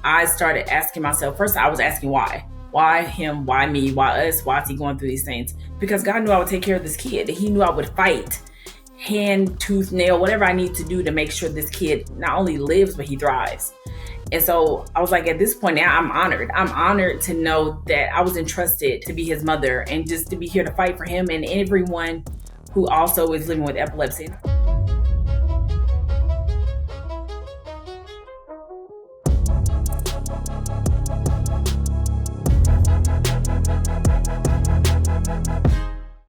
I started asking myself, first I was asking why. Why him? Why me? Why us? Why is he going through these things? Because God knew I would take care of this kid. He knew I would fight hand, tooth, nail, whatever I need to do to make sure this kid not only lives, but he thrives. And so I was like, at this point now, I'm honored. I'm honored to know that I was entrusted to be his mother and just to be here to fight for him and everyone who also is living with epilepsy.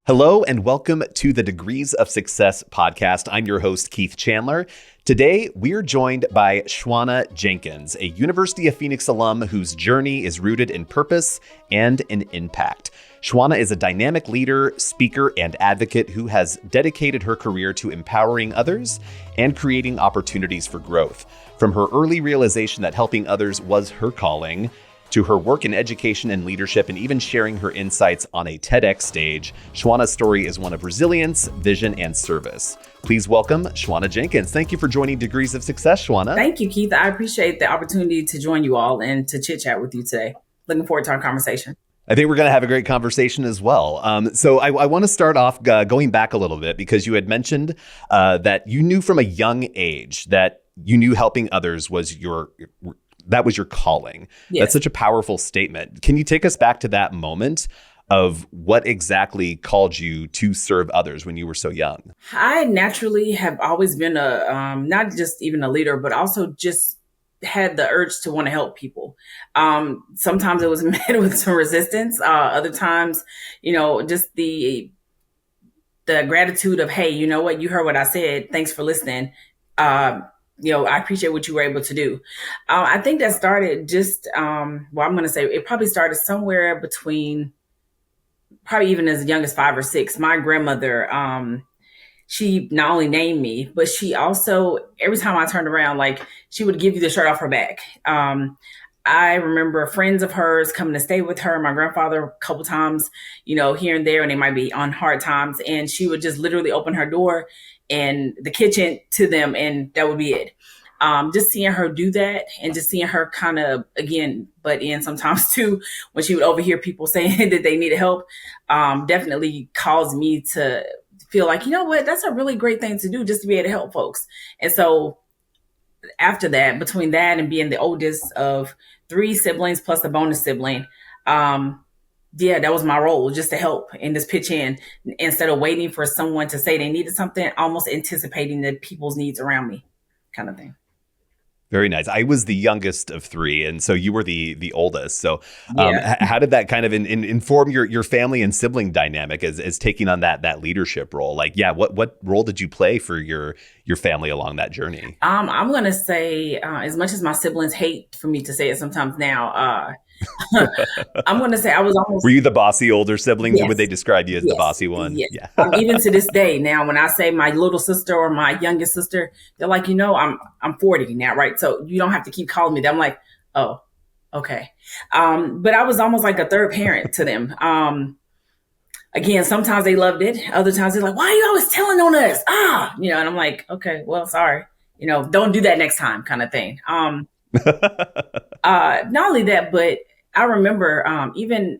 Hello and welcome to the Degrees of Success podcast. I'm your host, Keith Chandler. Today, we're joined by Schwanna Jenkins, a University of Phoenix alum whose journey is rooted in purpose and in impact. Schwanna is a dynamic leader, speaker, and advocate who has dedicated her career to empowering others and creating opportunities for growth. From her early realization that helping others was her calling, to her work in education and leadership, and even sharing her insights on a TEDx stage, Schwanna's story is one of resilience, vision, and service. Please welcome Schwanna Jenkins. Thank you for joining Degrees of Success, Schwanna. Thank you, Keith. I appreciate the opportunity to join you all and to chit chat with you today. Looking forward to our conversation. I think we're going to have a great conversation as well. So I want to start off going back a little bit because you had mentioned that you knew from a young age that you knew helping others was your calling. Yes. That's such a powerful statement. Can you take us back to that moment of what exactly called you to serve others when you were so young? I naturally have always been not just even a leader, but also just had the urge to want to help people. Sometimes it was met with some resistance. Other times, just the gratitude of, hey, you know what? You heard what I said. Thanks for listening. I appreciate what you were able to do. I think that started just, I'm going to say it probably started somewhere between probably even as young as 5 or 6. My grandmother, she not only named me, but she also, every time I turned around, she would give you the shirt off her back. I remember friends of hers coming to stay with her, my grandfather a couple times, here and there, and they might be on hard times. And she would just literally open her door and the kitchen to them, and that would be it. Just seeing her do that and just seeing her kind of, again, butt in sometimes too, when she would overhear people saying that they needed help, definitely caused me to feel like, you know what, that's a really great thing to do, just to be able to help folks. And so after that, between that and being the oldest of 3 siblings plus the bonus sibling, that was my role, just to help and just pitch in instead of waiting for someone to say they needed something, almost anticipating the people's needs around me kind of thing. Very nice. I was the youngest of 3, and so you were the oldest. So how did that kind of inform your family and sibling dynamic as taking on that leadership role? What role did you play for your family along that journey? I'm going to say, as much as my siblings hate for me to say it sometimes now, I'm going to say I was almost... Were you the bossy older sibling? Yes. Would they describe you as the bossy one? Yes. Yeah. Even to this day now, when I say my little sister or my youngest sister, they're like, I'm 40 now, right? So you don't have to keep calling me that. I'm like, oh, okay. But I was almost like a third parent to them. Again, sometimes they loved it. Other times they're like, why are you always telling on us? And I'm like, okay, well, sorry. Don't do that next time kind of thing. Not only that, but I remember even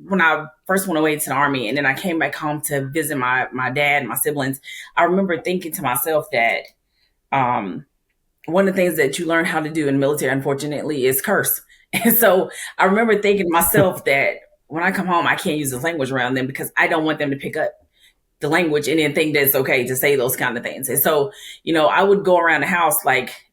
when I first went away to the Army and then I came back home to visit my dad and my siblings, I remember thinking to myself that one of the things that you learn how to do in the military, unfortunately, is curse. And so I remember thinking to myself that when I come home, I can't use this language around them because I don't want them to pick up the language and then think that it's okay to say those kind of things. And so, I would go around the house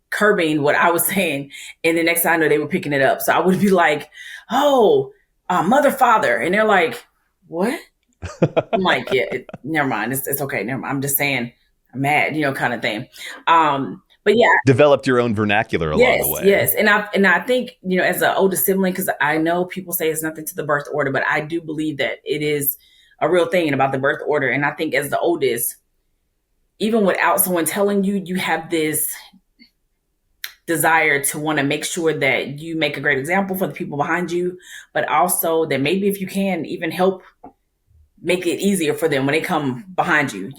curbing what I was saying. And the next thing I know, they were picking it up. So I would be like, oh, mother, father. And they're like, what? I'm like, yeah, never mind. It's okay. Never mind. I'm just saying I'm mad, kind of thing. But yeah. Developed your own vernacular along the way. Yes. And I think, as an older sibling, because I know people say it's nothing to the birth order, but I do believe that it is a real thing about the birth order. And I think as the oldest, even without someone telling you, you have this desire to want to make sure that you make a great example for the people behind you, but also that maybe if you can even help make it easier for them when they come behind you,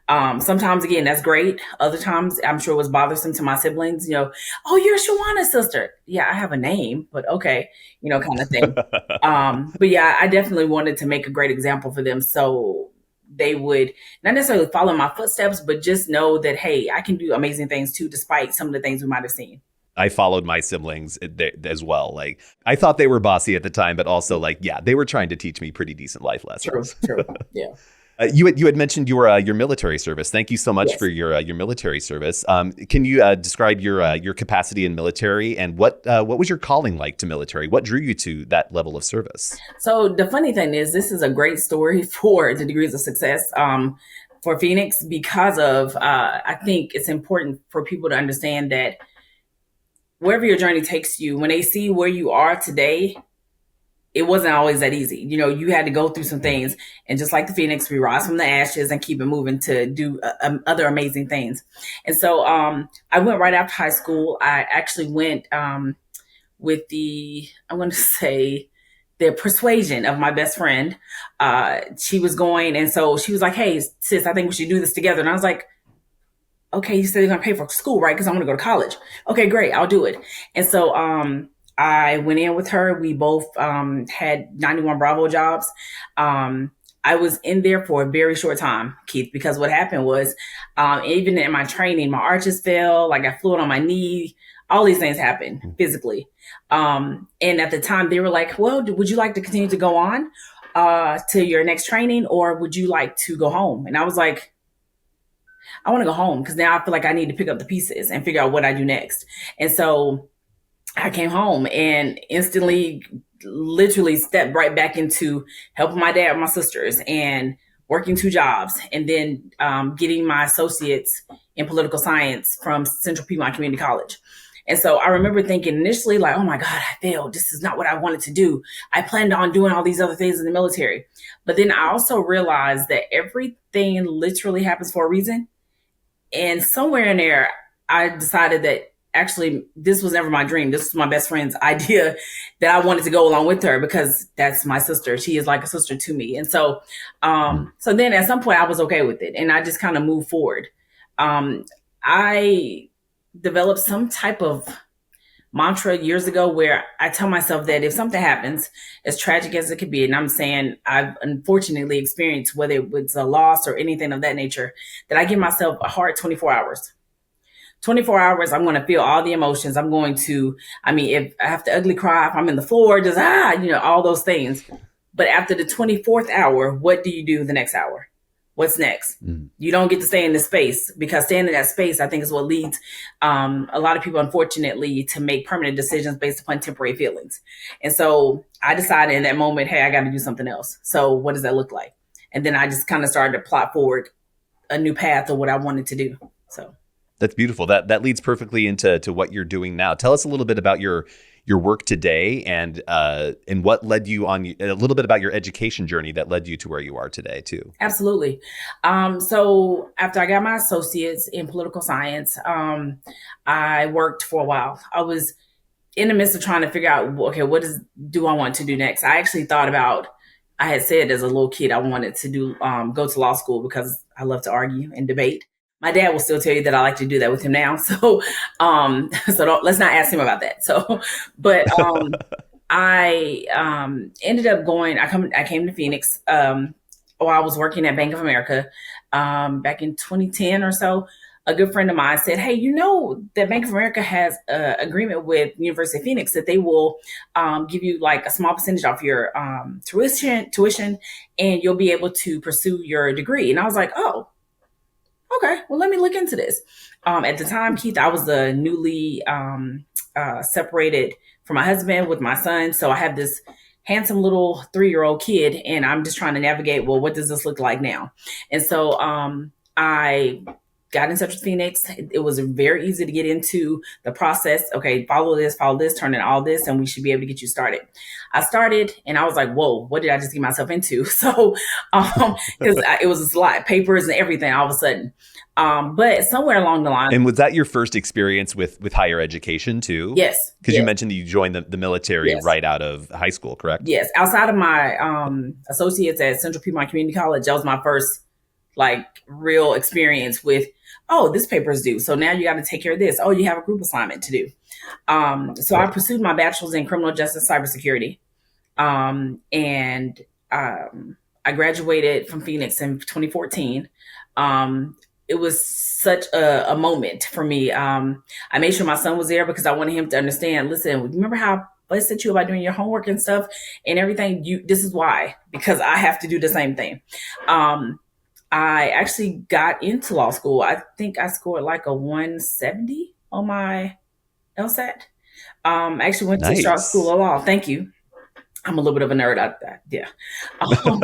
Sometimes, again, that's great. Other times, I'm sure it was bothersome to my siblings. Oh, you're Shawanna's sister. Yeah, I have a name, but okay, kind of thing. But yeah, I definitely wanted to make a great example for them, so they would not necessarily follow my footsteps, but just know that, hey, I can do amazing things too, despite some of the things we might have seen. I followed my siblings as well. Like, I thought they were bossy at the time, but also like, yeah, they were trying to teach me pretty decent life True, lessons. true. Yeah. You had mentioned your military service. Thank you so much Yes. for your military service. Can you describe your capacity in military, and what was your calling like to military? What drew you to that level of service? So the funny thing is, this is a great story for the degrees of success for Phoenix, because of I think it's important for people to understand that wherever your journey takes you, when they see where you are today, it wasn't always that easy. You had to go through some things, and just like the Phoenix, we rise from the ashes and keep it moving to do other amazing things. And so I went right after high school. I actually went with I'm going to say, the persuasion of my best friend. She was going, and so she was like, "Hey, sis, I think we should do this together." And I was like, "Okay, you said you're going to pay for school, right? Because I'm going to go to college." "Okay, great, I'll do it." And so I went in with her. We both had 91 Bravo jobs. I was in there for a very short time, Keith, because what happened was, even in my training, my arches fell, like I flew it on my knee. All these things happened physically. And at the time, they were like, "Well, would you like to continue to go on to your next training, or would you like to go home?" And I was like, "I want to go home, because now I feel like I need to pick up the pieces and figure out what I do next." And so I came home and instantly, literally stepped right back into helping my dad and my sisters, and working 2 jobs, and then getting my associates in political science from Central Piedmont Community College. And so I remember thinking initially, like, "Oh my God, I failed. This is not what I wanted to do. I planned on doing all these other things in the military." But then I also realized that everything literally happens for a reason. And somewhere in there, I decided that actually this was never my dream. This was my best friend's idea, that I wanted to go along with her, because that's my sister. She is like a sister to me. And so, so then at some point I was okay with it, and I just kind of moved forward. I developed some type of mantra years ago, where I tell myself that if something happens, as tragic as it could be, and I'm saying I've unfortunately experienced, whether it was a loss or anything of that nature, that I give myself a hard 24 hours. 24 hours, I'm going to feel all the emotions. If I have to ugly cry, if I'm in the floor, just, all those things. But after the 24th hour, what do you do the next hour? What's next? You don't get to stay in this space, because staying in that space, I think, is what leads a lot of people, unfortunately, to make permanent decisions based upon temporary feelings. And so I decided in that moment, hey, I got to do something else. So what does that look like? And then I just kind of started to plot forward a new path of what I wanted to do. So That's beautiful. That leads perfectly into what you're doing now. Tell us a little bit about your work today, and what led you on, a little bit about your education journey that led you to where you are today too. Absolutely. So after I got my associates in political science, I worked for a while. I was in the midst of trying to figure out, okay, do I want to do next? I actually thought about, I had said as a little kid, I wanted to go to law school, because I love to argue and debate. My dad will still tell you that I like to do that with him now. So, let's not ask him about that. So, but I ended up going. I came to Phoenix while I was working at Bank of America back in 2010 or so. A good friend of mine said, "Hey, that Bank of America has an agreement with University of Phoenix that they will give you like a small percentage off your tuition, and you'll be able to pursue your degree." And I was like, "Oh, okay, well, let me look into this." At the time, Keith, I was the newly separated from my husband with my son. So I have this handsome little 3-year-old kid, and I'm just trying to navigate, well, what does this look like now? And so I got in touch with Phoenix. It was very easy to get into the process. Okay, follow this, turn in all this, and we should be able to get you started. I started, and I was like, whoa, what did I just get myself into? So, because it was a lot, papers and everything all of a sudden. But somewhere along the line. And was that your first experience with higher education too? Yes. Because you mentioned that you joined the military right out of high school, correct? Yes. Outside of my associates at Central Piedmont Community College, that was my first like real experience with, oh, this paper is due. So now you got to take care of this. Oh, you have a group assignment to do. So I Right. pursued my bachelor's in criminal justice cybersecurity. And I graduated from Phoenix in 2014. It was such a moment for me. I made sure my son was there because I wanted him to understand, listen, remember how I said you about doing your homework and stuff and everything? This is why, because I have to do the same thing. I actually got into law school. I think I scored like a 170 on my LSAT. I actually went to Charlotte School Nice. of Law. Thank you. I'm a little bit of a nerd at that. Yeah. Um,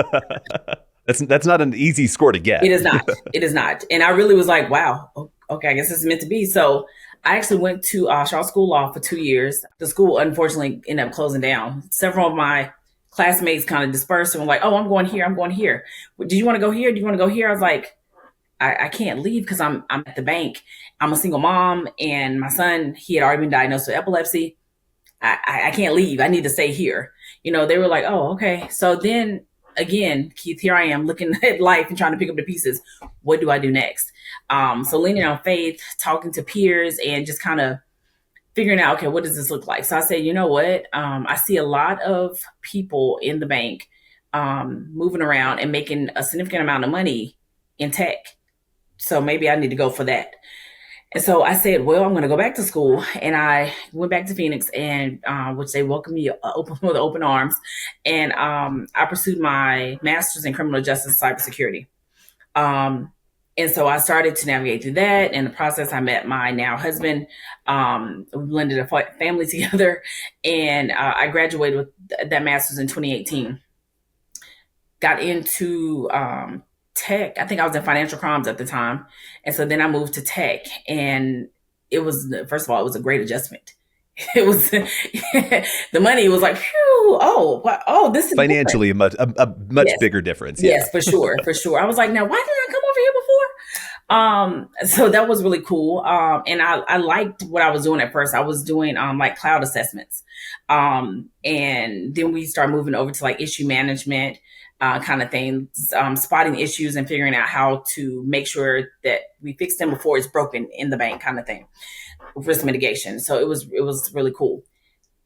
That's not an easy score to it get. is not. It is not. And I really was like, wow, okay, I guess this is meant to be. So I actually went to Charlotte School of Law for 2 years. The school unfortunately ended up closing down. Several of my classmates kind of dispersed and were like, oh, I'm going here. I'm going here. Do you want to go here? Do you want to go here? I was like, I can't leave because I'm at the bank. I'm a single mom and my son, he had already been diagnosed with epilepsy. I can't leave. I need to stay here. They were like, oh, okay. So then again, Keith, here I am looking at life and trying to pick up the pieces. What do I do next? So leaning on faith, talking to peers and just kind of figuring out, okay, what does this look like? So I said, you know what? I see a lot of people in the bank moving around and making a significant amount of money in tech. So maybe I need to go for that. And so I said, well, I'm going to go back to school. And I went back to Phoenix, and which they welcomed me with open arms. And I pursued my master's in criminal justice cybersecurity. Um, and so I started to navigate through that. In the process, I met my now husband. We blended a family together. And I graduated with that master's in 2018. Got into tech. I think I was in financial crimes at the time. And so then I moved to tech, and it was, first of all, it was a great adjustment. It was the money was like, phew, oh, this is different. Financially, a much Yes, bigger difference. Yeah. yes, for sure, for sure. I was like, now why didn't I come over here before? So that was really cool. And I liked what I was doing at first. I was doing like cloud assessments. And then we started moving over to like issue management, kind of things, spotting issues and figuring out how to make sure that we fix them before it's broken in the bank, kind of thing, risk mitigation. So it was really cool.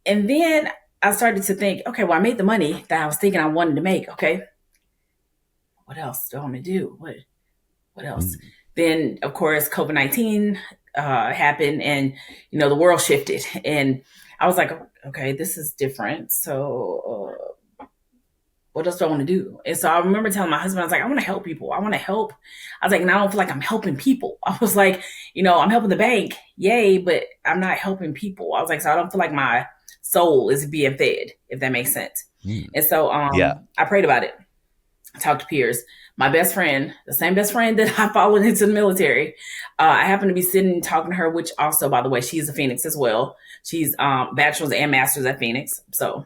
And then I started to think, okay, well, I made the money that I was thinking I wanted to make. Okay, what else do I want to do? What else? Mm. Then, of course, COVID-19 happened, and the world shifted, and I was like, okay, this is different. So what else do I want to do? And so I remember telling my husband, I was like, I want to help people. I want to help. I was like, and I don't feel like I'm helping people. I was like, I'm helping the bank. Yay. But I'm not helping people. I was like, so I don't feel like my soul is being fed, if that makes sense. Mm. And so Yeah. I prayed about it. I talked to peers. My best friend, the same best friend that I followed into the military, I happened to be sitting talking to her, which also, by the way, she's a Phoenix as well. She's bachelor's and master's at Phoenix. So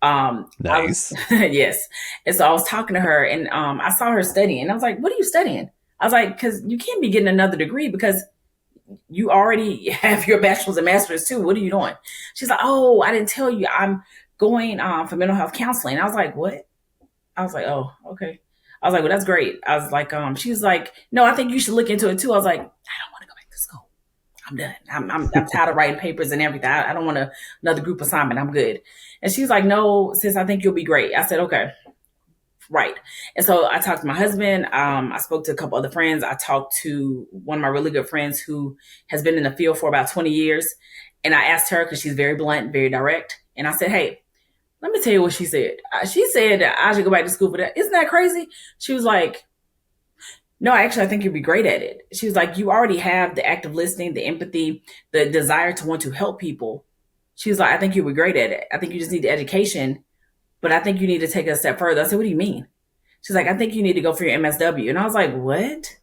I was, Nice. yes. And so I was talking to her, and I saw her studying. And I was like, what are you studying? I was like, because you can't be getting another degree because you already have your bachelor's and master's too. What are you doing? She's like, oh, I didn't tell you. I'm going for mental health counseling. I was like, what? I was like, oh, okay. I was like, well, that's great. I was like, she's like, no, I think you should look into it too. I was like, I don't want to go back to school. I'm done. I'm tired of writing papers and everything. I don't want another group assignment. I'm good. And she's like, no, sis, I think you'll be great. I said, okay, right. And so I talked to my husband. I spoke to a couple other friends. I talked to one of my really good friends who has been in the field for about 20 years. And I asked her, because she's very blunt, very direct. And I said, hey, let me tell you what she said. She said that I should go back to school for that. Isn't that crazy? She was like, no, actually, I think you'd be great at it. She was like, you already have the active listening, the empathy, the desire to want to help people. She was like, I think you'd be great at it. I think you just need the education, but I think you need to take it a step further. I said, what do you mean? She's like, I think you need to go for your MSW. And I was like, what?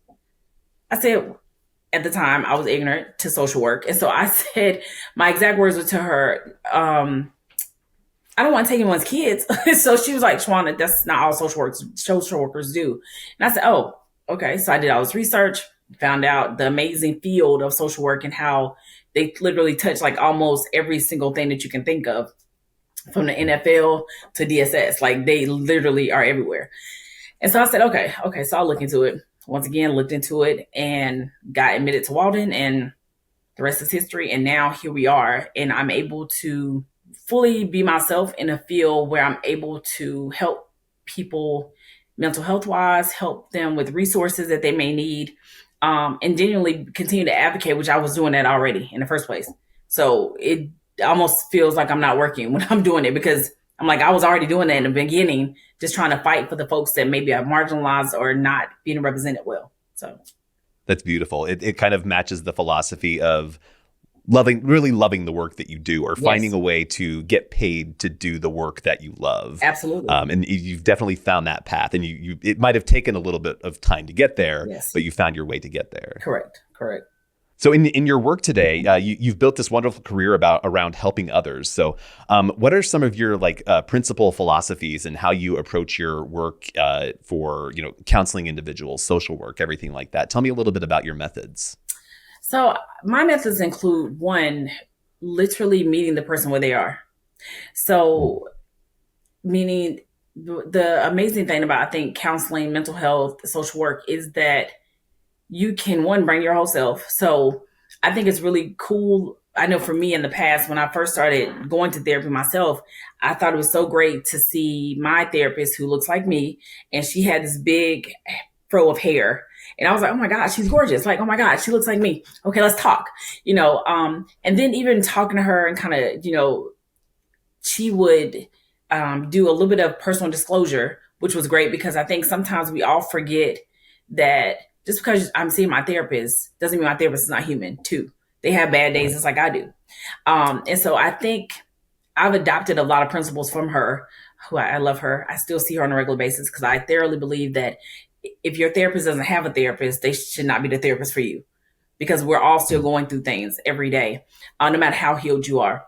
I said, at the time, I was ignorant to social work. And so I said, my exact words were to her, I don't want to take anyone's kids. So she was like, Schwanna, that's not all social workers do. And I said, oh, okay. So I did all this research, found out the amazing field of social work and how they literally touch like almost every single thing that you can think of, from the NFL to DSS. Like they literally are everywhere. And so I said, okay. So I'll look into it. once again, looked into it and got admitted to Walden, and the rest is history. And now here we are, and I'm able to fully be myself in a field where I'm able to help people mental health wise, help them with resources that they may need, and genuinely continue to advocate, which I was doing that already in the first place. So it almost feels like I'm not working when I'm doing it, because I'm like, I was already doing that in the beginning, just trying to fight for the folks that maybe are marginalized or not being represented well. So That's beautiful. It kind of matches the philosophy of really loving the work that you do, or finding a way to get paid to do the work that you love. Absolutely. And you've definitely found that path, and it might have taken a little bit of time to get there, but you found your way to get there. Correct. So in your work today, you've built this wonderful career around helping others. So what are some of your principal philosophies and how you approach your work for counseling individuals, social work, everything like that? Tell me a little bit about your methods. So my methods include, one, literally meeting the person where they are. So meaning the amazing thing about, I think, counseling, mental health, social work is that you can, one, bring your whole self. So I think it's really cool. I know for me in the past, when I first started going to therapy myself, I thought it was so great to see my therapist, who looks like me, and she had this big fro of hair. And I was like, oh my God, she's gorgeous. Like, oh my God, she looks like me. Okay, let's talk, and then even talking to her and kind of, she would do a little bit of personal disclosure, which was great, because I think sometimes we all forget that just because I'm seeing my therapist doesn't mean my therapist is not human too. They have bad days just like I do. And so I think I've adopted a lot of principles from her, who I love her. I still see her on a regular basis, because I thoroughly believe that if your therapist doesn't have a therapist, they should not be the therapist for you, because we're all still going through things every day, no matter how healed you are.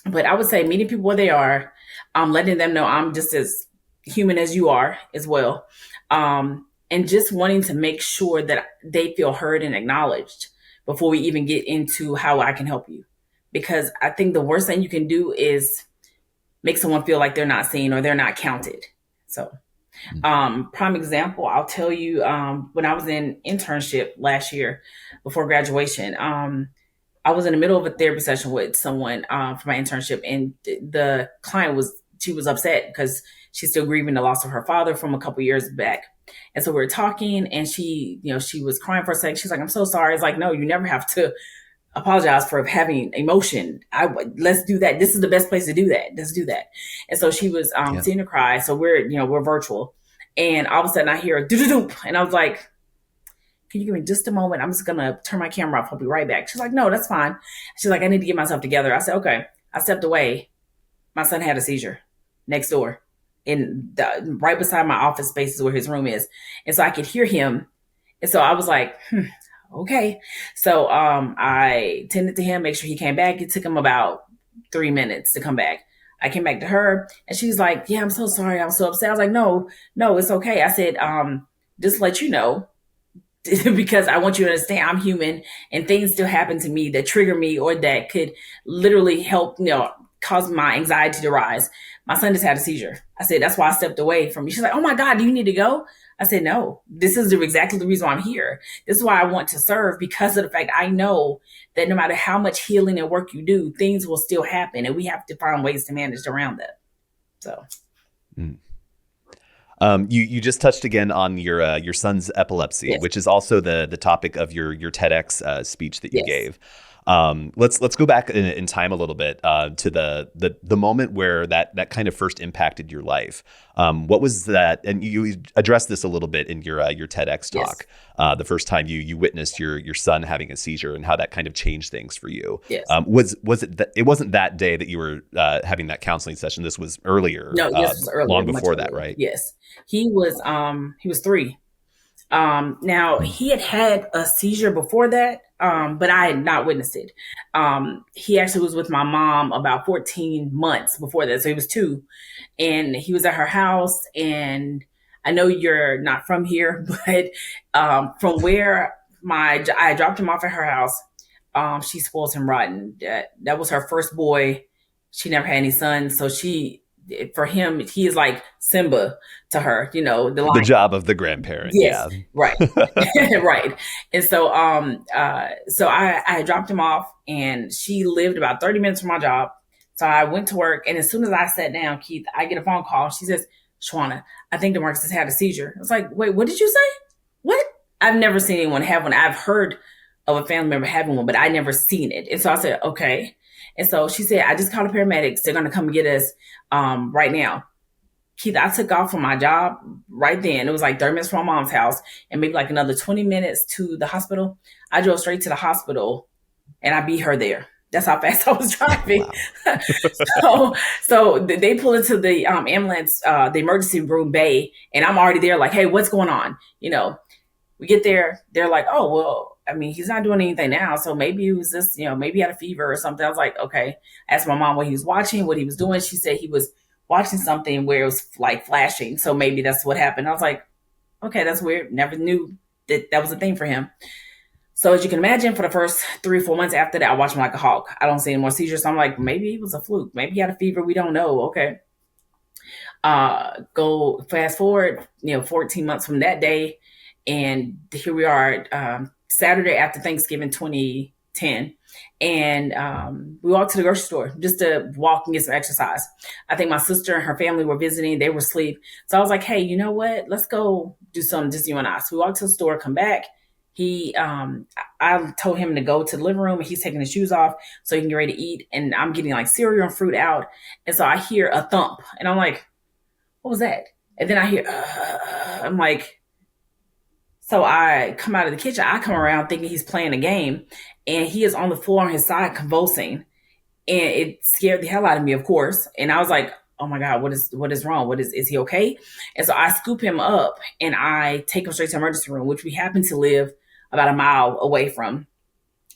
But I would say meeting people where they are, letting them know I'm just as human as you are as well. And just wanting to make sure that they feel heard and acknowledged before we even get into how I can help you. Because I think the worst thing you can do is make someone feel like they're not seen or they're not counted. So prime example, I'll tell you, when I was in internship last year before graduation, I was in the middle of a therapy session with someone for my internship, and the client she was upset because she's still grieving the loss of her father from a couple years back. And so we were talking, and she was crying for a second. She's like, I'm so sorry. It's like, no, you never have to apologize for having emotion. Let's do that. This is the best place to do that. Let's do that. And so she was seeing her cry. So we're virtual, and all of a sudden I hear a doo-doo-doo, and I was like, can you give me just a moment? I'm just going to turn my camera off. I'll be right back. She's like, no, that's fine. She's like, I need to get myself together. I said, okay. I stepped away. My son had a seizure next door, right beside my office space is where his room is. And so I could hear him. And so I was like, okay. So I tended to him, make sure he came back. It took him about 3 minutes to come back. I came back to her, and she's like, yeah, I'm so sorry. I'm so upset. I was like, no, it's okay. I said, just to let you know, because I want you to understand I'm human, and things still happen to me that trigger me or that could literally help, cause my anxiety to rise. My son just had a seizure. I said, that's why I stepped away from you. She's like, oh my God, do you need to go? I said, no, this is exactly the reason why I'm here. This is why I want to serve, because of the fact I know that no matter how much healing and work you do, things will still happen, and we have to find ways to manage around that. So. You just touched again on your son's epilepsy, which is also the topic of your TEDx speech that you gave. Let's go back in time a little bit to the moment where that kind of first impacted your life. What was that? And you addressed this a little bit in your TEDx talk. The first time you witnessed your son having a seizure and how that kind of changed things for you. Yes. Was it that it wasn't that day that you were having that counseling session? This was earlier. No, this was earlier, long before that, right? Yes. He was 3. Now he had a seizure before that, but I had not witnessed it. He actually was with my mom about 14 months before that. So he was 2, and he was at her house. And I know you're not from here, but, from where I dropped him off at her house, she spoils him rotten. That was her first boy. She never had any sons. So she for him, he is like Simba to her, the The lion. job of the grandparent. Yes, Yeah. right. Right. And so so I had dropped him off, and she lived about 30 minutes from my job. So I went to work, and as soon as I sat down, Keith, I get a phone call. She says, Schwanna, I think DeMarcus has had a seizure. I was like, wait, what did you say? What? I've never seen anyone have one. I've heard of a family member having one, but I never seen it. And so I said, okay. And so she said, I just called the paramedics. They're gonna come get us right now. Keith, I took off from my job right then. It was like 30 minutes from my mom's house and maybe like another 20 minutes to the hospital. I drove straight to the hospital and I beat her there. That's how fast I was driving. Wow. So they pull into the ambulance, the emergency room bay, and I'm already there like, hey, what's going on? We get there. They're like, oh, well, I mean, he's not doing anything now. So maybe he was just, maybe he had a fever or something. I was like, okay. I asked my mom what he was watching, what he was doing. She said he was watching something where it was like flashing. So maybe that's what happened. I was like, okay, that's weird. Never knew that was a thing for him. So as you can imagine, for the first 3 or 4 months after that, I watched him like a hawk. I don't see any more seizures. So I'm like, maybe it was a fluke. Maybe he had a fever. We don't know. Okay. Go fast forward, 14 months from that day. And here we are, Saturday after Thanksgiving 2010. And we walked to the grocery store just to walk and get some exercise. I think my sister and her family were visiting. They were asleep. So I was like, hey, you know what? Let's go do something, just you and I. So we walked to the store, come back. I told him to go to the living room, and he's taking his shoes off so he can get ready to eat. And I'm getting like cereal and fruit out. And so I hear a thump, and I'm like, what was that? And then I hear, I'm like, so I come out of the kitchen. I come around thinking he's playing a game, and he is on the floor on his side convulsing. And it scared the hell out of me, of course. And I was like, oh my God, what is wrong? Is he okay? And so I scoop him up and I take him straight to the emergency room, which we happen to live about a mile away from.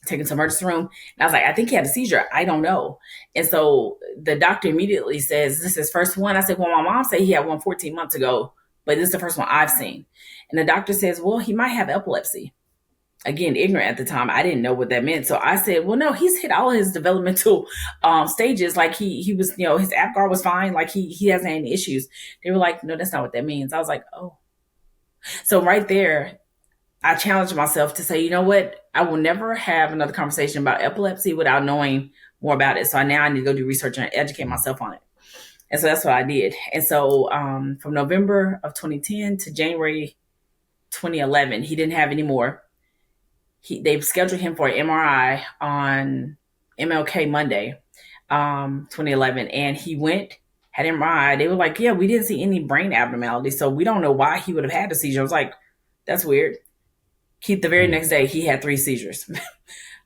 Take him to the emergency room. And I was like, I think he had a seizure. I don't know. And so the doctor immediately says, this is his first one. I said, well, my mom said he had one 14 months ago, but this is the first one I've seen. And the doctor says, well, he might have epilepsy. Again, ignorant at the time. I didn't know what that meant. So I said, well, no, he's hit all his developmental stages. Like he was, his APGAR was fine. Like he hasn't had any issues. They were like, no, that's not what that means. I was like, oh. So right there, I challenged myself to say, you know what? I will never have another conversation about epilepsy without knowing more about it. So now I need to go do research and educate myself on it. And so that's what I did. And so from November of 2010 to January 2011, he didn't have any more. They've scheduled him for an MRI on MLK Monday, 2011. And he went, had MRI. They were like, yeah, we didn't see any brain abnormalities. So we don't know why he would have had a seizure. I was like, that's weird. Keith, the very next day, he had 3 seizures.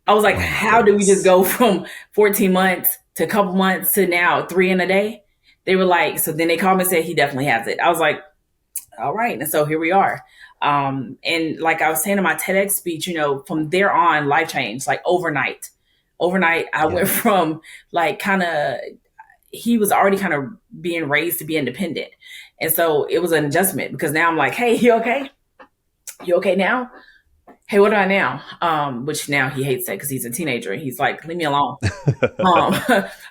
I was like, how did we just go from 14 months to a couple months to now 3 in a day? They were like, so then they called me and said he definitely has it. I was like, all right. And so here we are. And like I was saying in my TEDx speech, from there on, life changed like overnight. I went from like he was already kind of being raised to be independent. And so it was an adjustment because now I'm like, hey, you okay? You okay now? Hey, what do I now? Which now he hates that because he's a teenager. He's like, leave me alone.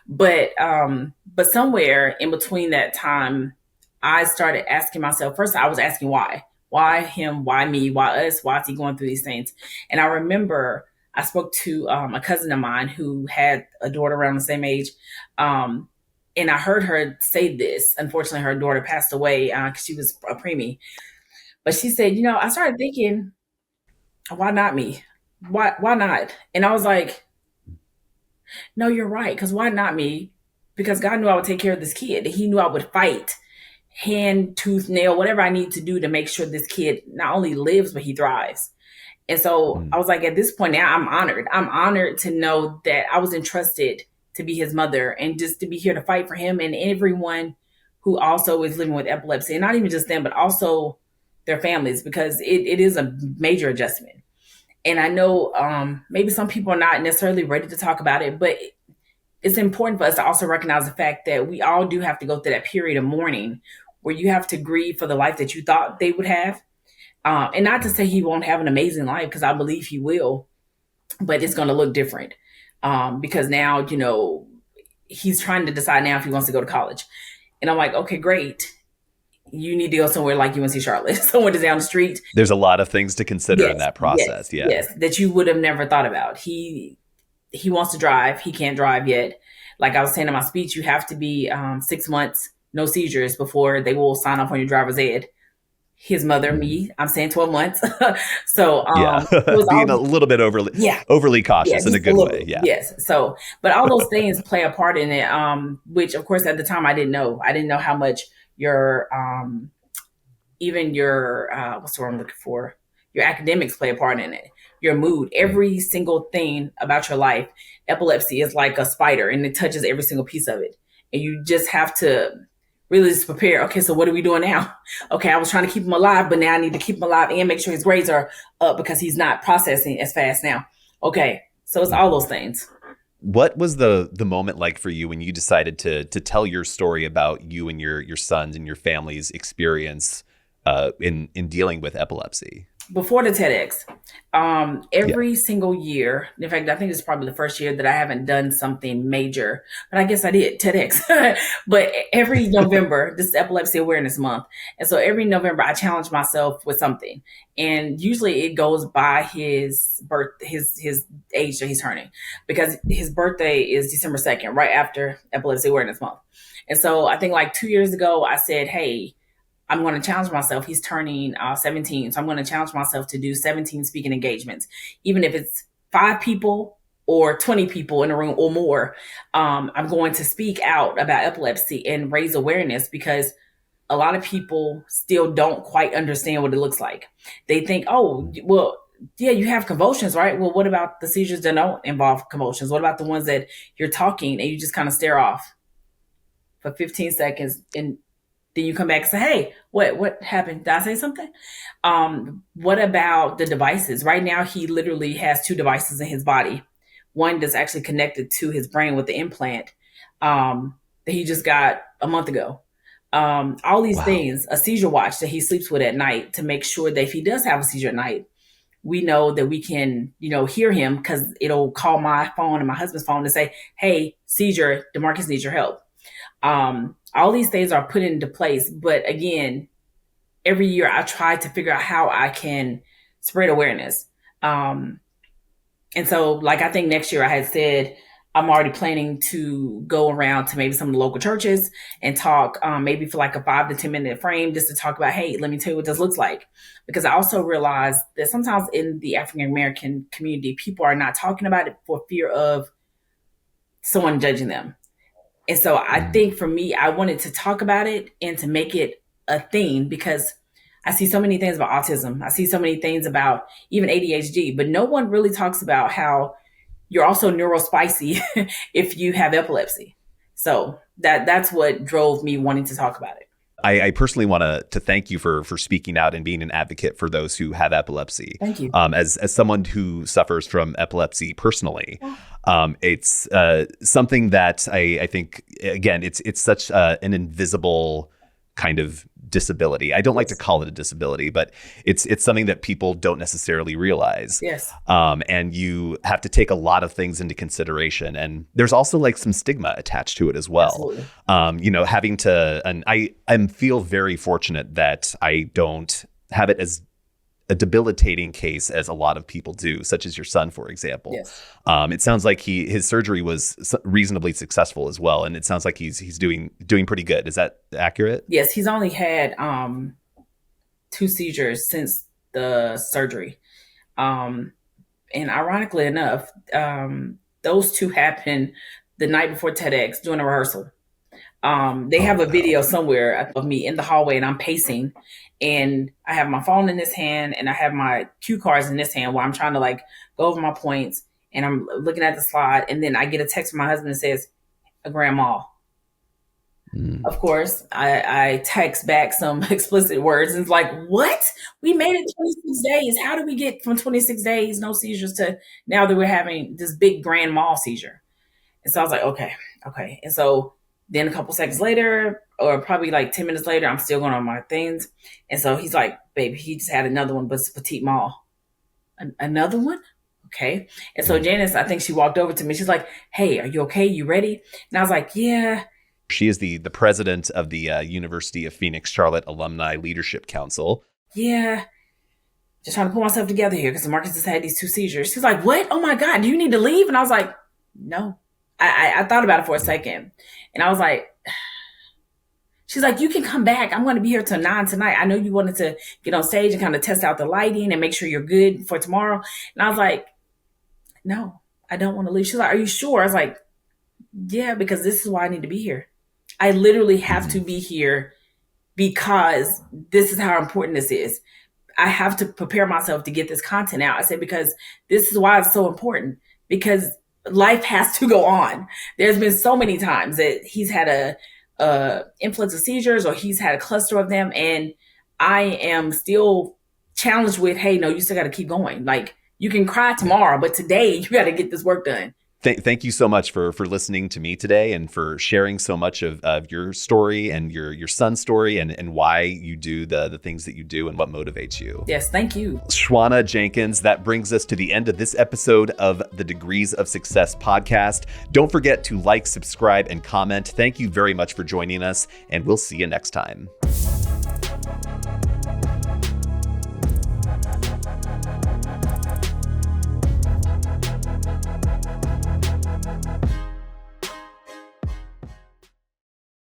But somewhere in between that time, I started asking myself, first I was asking why him, why me, why us, why is he going through these things? And I remember I spoke to a cousin of mine who had a daughter around the same age. And I heard her say this. Unfortunately, her daughter passed away because she was a preemie. But she said, I started thinking, why not me? Why not? And I was like, no, you're right. Because why not me? Because God knew I would take care of this kid. He knew I would fight hand, tooth, nail, whatever I need to do to make sure this kid not only lives, but he thrives. And so I was like, at this point now, I'm honored. I'm honored to know that I was entrusted to be his mother and just to be here to fight for him and everyone who also is living with epilepsy. And not even just them, but also their families, because it is a major adjustment. And I know maybe some people are not necessarily ready to talk about it, but it's important for us to also recognize the fact that we all do have to go through that period of mourning where you have to grieve for the life that you thought they would have. And not to say he won't have an amazing life, because I believe he will, but it's going to look different because now, he's trying to decide now if he wants to go to college. And I'm like, okay, great. You need to go somewhere like UNC Charlotte, somewhere that's down the street. There's a lot of things to consider in Yes, that yes, process. Yeah. yes, that you would have never thought about. He wants to drive. He can't drive yet. Like I was saying in my speech, you have to be 6 months, no seizures before they will sign off on your driver's ed. His mother, me, I'm saying 12 months. So Yeah. it was Being a all, little bit yeah, overly yeah, cautious in a just a good way. little, Yeah. yes. So, but all those things play a part in it, which of course at the time I didn't know. I didn't know how much your even your what's the word I'm looking for? Your academics play a part in it. Your mood, every single thing about your life. Epilepsy is like a spider, and it touches every single piece of it. And you just have to really just prepare. Okay, so what are we doing now? Okay, I was trying to keep him alive, but now I need to keep him alive and make sure his grades are up because he's not processing as fast now. Okay, so it's all those things. What was the moment like for you when you decided to tell your story about you and your sons and your family's experience in dealing with epilepsy? Before the TEDx, Yeah. every single year, in fact, I think it's probably the first year that I haven't done something major, but I guess I did TEDx. But every November, this is Epilepsy Awareness Month. And so every November, I challenge myself with something. And usually it goes by his his age that he's turning, because his birthday is December 2nd, right after Epilepsy Awareness Month. And so I think like 2 years ago, I said, hey, I'm going to challenge myself. He's turning 17. So I'm going to challenge myself to do 17 speaking engagements, even if it's 5 people or 20 people in a room or more. I'm going to speak out about epilepsy and raise awareness, because a lot of people still don't quite understand what it looks like. They think, oh, well, yeah, you have convulsions, right? Well, what about the seizures that don't involve convulsions? What about the ones that you're talking and you just kind of stare off for 15 seconds and then you come back and say, hey, what happened? Did I say something? What about the devices? Right now, he literally has 2 devices in his body. One that's actually connected to his brain with the implant that he just got a month ago. All these Wow. things, a seizure watch that he sleeps with at night to make sure that if he does have a seizure at night, we know that we can, hear him, because it'll call my phone and my husband's phone to say, hey, seizure, DeMarcus needs your help. All these things are put into place. But again, every year I try to figure out how I can spread awareness. And so, like, I think next year I had said, I'm already planning to go around to maybe some of the local churches and talk, maybe for like a 5 to 10 minute frame, just to talk about, hey, let me tell you what this looks like. Because I also realized that sometimes in the African American community, people are not talking about it for fear of someone judging them. And so I think for me, I wanted to talk about it and to make it a thing, because I see so many things about autism. I see so many things about even ADHD, but no one really talks about how you're also neurospicy if you have epilepsy. So that's what drove me wanting to talk about it. I personally want to thank you for speaking out and being an advocate for those who have epilepsy. Thank you. As someone who suffers from epilepsy personally, it's something that I think, again, it's such an invisible kind of disability. I don't like to call it a disability, but it's something that people don't necessarily realize. Yes. And you have to take a lot of things into consideration. And there's also like some stigma attached to it as well. Absolutely. Having to, and I feel very fortunate that I don't have it as a debilitating case as a lot of people do, such as your son, for example. Yes. It sounds like his surgery was reasonably successful as well, and it sounds like he's doing pretty good. Is that accurate? Yes, he's only had 2 seizures since the surgery. And ironically enough, those 2 happened the night before TEDx during a rehearsal. They Oh have a wow. video somewhere of me in the hallway and I'm pacing, and I have my phone in this hand and I have my cue cards in this hand while I'm trying to like go over my points, and I'm looking at the slide, and then I get a text from my husband that says, a grandma. Mm. Of course, I text back some explicit words, and it's like, what? We made it 26 days. How did we get from 26 days, no seizures, to now that we're having this big grand mal seizure? And so I was like, okay, okay. And so then a couple seconds later, or probably like 10 minutes later, I'm still going on my things. And so he's like, baby, he just had another one, but it's petite mal. Another one? Okay. And so Janice, I think she walked over to me. She's like, hey, are you okay? You ready? And I was like, yeah. She is the president of the University of Phoenix Charlotte Alumni Leadership Council. Yeah, just trying to pull myself together here because Marcus just had these 2 seizures. She's like, what? Oh my God, do you need to leave? And I was like, no. I thought about it for a second. And I was like, she's like, you can come back. I'm going to be here till 9 tonight. I know you wanted to get on stage and kind of test out the lighting and make sure you're good for tomorrow. And I was like, no, I don't want to leave. She's like, are you sure? I was like, yeah, because this is why I need to be here. I literally have to be here because this is how important this is. I have to prepare myself to get this content out. I said, because this is why it's so important, because life has to go on. There's been so many times that he's had a influx of seizures or he's had a cluster of them. And I am still challenged with, hey, no, you still got to keep going. Like, you can cry tomorrow, but today you got to get this work done. Thank you so much for listening to me today and for sharing so much of your story and your son's story and why you do the things that you do and what motivates you. Yes, thank you. Schwanna Jenkins, that brings us to the end of this episode of the Degrees of Success podcast. Don't forget to like, subscribe, and comment. Thank you very much for joining us, and we'll see you next time.